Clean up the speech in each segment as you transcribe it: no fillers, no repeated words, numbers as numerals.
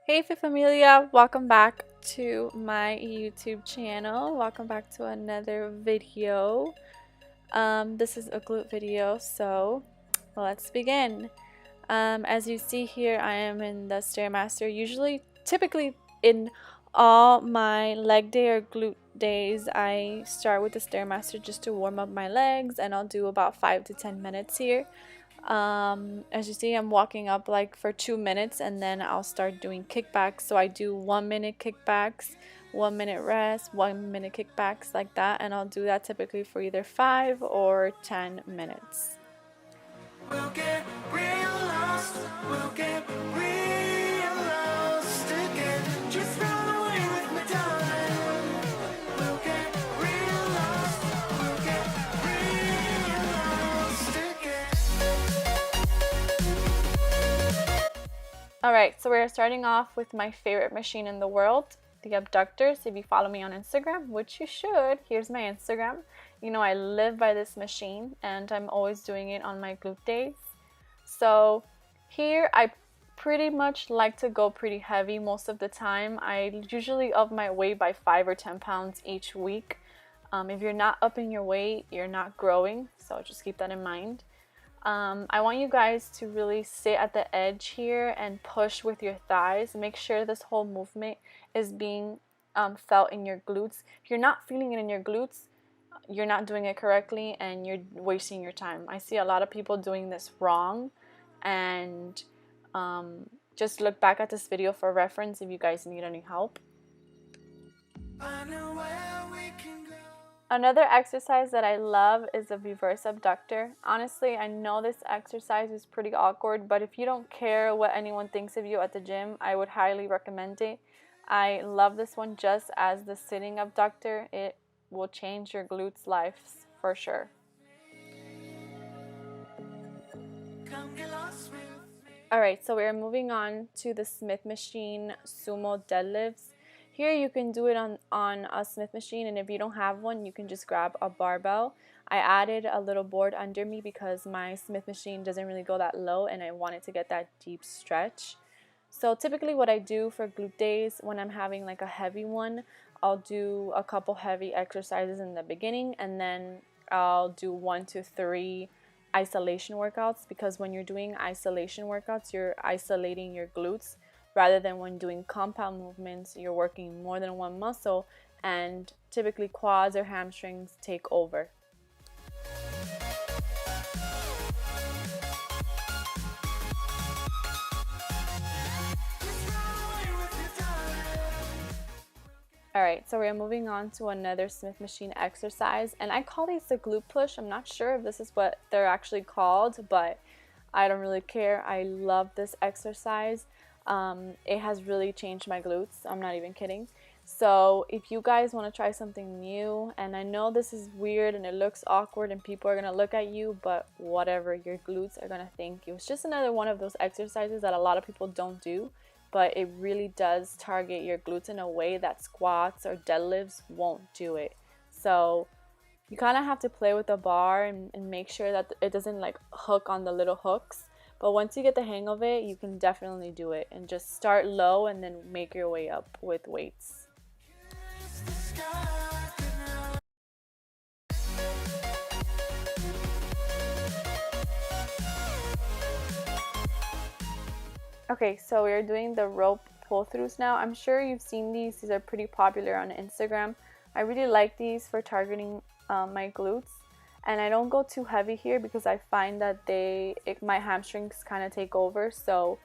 Hey familia, welcome back to my YouTube channel. Welcome back to another video. This is a glute video, so let's begin. As you see here, I am in the Stairmaster. Typically in all my leg day or glute days, I start with the Stairmaster just to warm up my legs, and I'll do about 5 to 10 minutes here. As you see, I'm walking up like for 2 minutes, and then I'll start doing kickbacks. So I do 1 minute kickbacks, 1 minute rest, 1 minute kickbacks, like that, and I'll do that typically for either 5 or 10 minutes. We'll get real lost. We'll get real lost again. Just run away with me, darling. We'll get real lost. We'll get real lost again. Alright, so we're starting off with my favorite machine in the world, the abductors. If you follow me on Instagram, which you should, here's my Instagram. You know I live by this machine, and I'm always doing it on my glute days. So here I pretty much like to go pretty heavy most of the time. I usually up my weight by 5 or 10 pounds each week. If you're not upping your weight, you're not growing, so just keep that in mind. I want you guys to really sit at the edge here and push with your thighs. Make sure this whole movement is being felt in your glutes. If you're not feeling it in your glutes, you're not doing it correctly and you're wasting your time. I see a lot of people doing this wrong, and just look back at this video for reference if you guys need any help. Another exercise that I love is a reverse abductor. Honestly, I know this exercise is pretty awkward, but if you don't care what anyone thinks of you at the gym, I would highly recommend it. I love this one just as the sitting abductor. It will change your glutes' lives for sure. Alright, so we're moving on to the Smith machine sumo deadlifts. Here you can do it on a Smith machine, and if you don't have one, you can just grab a barbell. I added a little board under me because my Smith machine doesn't really go that low, and I wanted to get that deep stretch. So typically what I do for glute days when I'm having like a heavy one, I'll do a couple heavy exercises in the beginning, and then I'll do 1 to 3 isolation workouts, because when you're doing isolation workouts, you're isolating your glutes, rather than when doing compound movements, you're working more than one muscle, and typically quads or hamstrings take over. Alright, so we're moving on to another Smith machine exercise, and I call these the glute push. I'm not sure if this is what they're actually called, but I don't really care. I love this exercise. It has really changed my glutes. I'm not even kidding. So if you guys want to try something new, and I know this is weird and it looks awkward and people are going to look at you, but whatever, your glutes are going to thank you. It's just another one of those exercises that a lot of people don't do, but it really does target your glutes in a way that squats or deadlifts won't do it. So you kind of have to play with the bar and make sure that it doesn't like hook on the little hooks. But once you get the hang of it, you can definitely do it, and just start low and then make your way up with weights. Okay, so we're doing the rope pull-throughs now. I'm sure you've seen these. These are pretty popular on Instagram. I really like these for targeting my glutes. And I don't go too heavy here because I find that my hamstrings kind of take over. So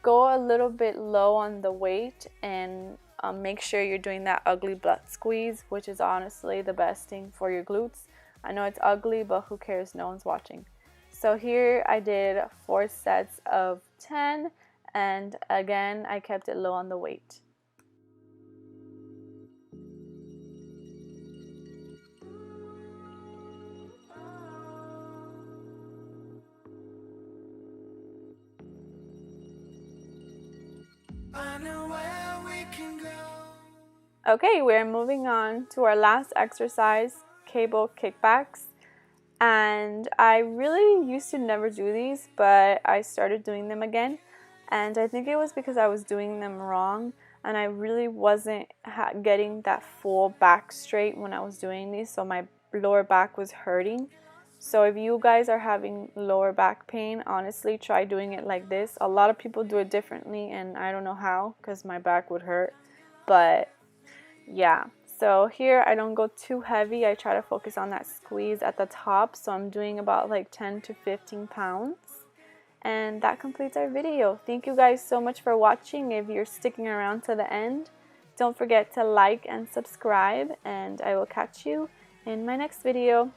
go a little bit low on the weight, and make sure you're doing that ugly butt squeeze, which is honestly the best thing for your glutes. I know it's ugly, but who cares? No one's watching. So here I did 4 sets of 10, and again I kept it low on the weight. Okay, we're moving on to our last exercise, cable kickbacks. And I really used to never do these, but I started doing them again. and I think it was because I was doing them wrong, and I really wasn't getting that full back straight when I was doing these, so my lower back was hurting. So if you guys are having lower back pain, honestly, try doing it like this. A lot of people do it differently, and I don't know how, because my back would hurt. But yeah, so here I don't go too heavy. I try to focus on that squeeze at the top. So I'm doing about like 10 to 15 pounds. And that completes our video. Thank you guys so much for watching. If you're sticking around to the end, don't forget to like and subscribe, and I will catch you in my next video.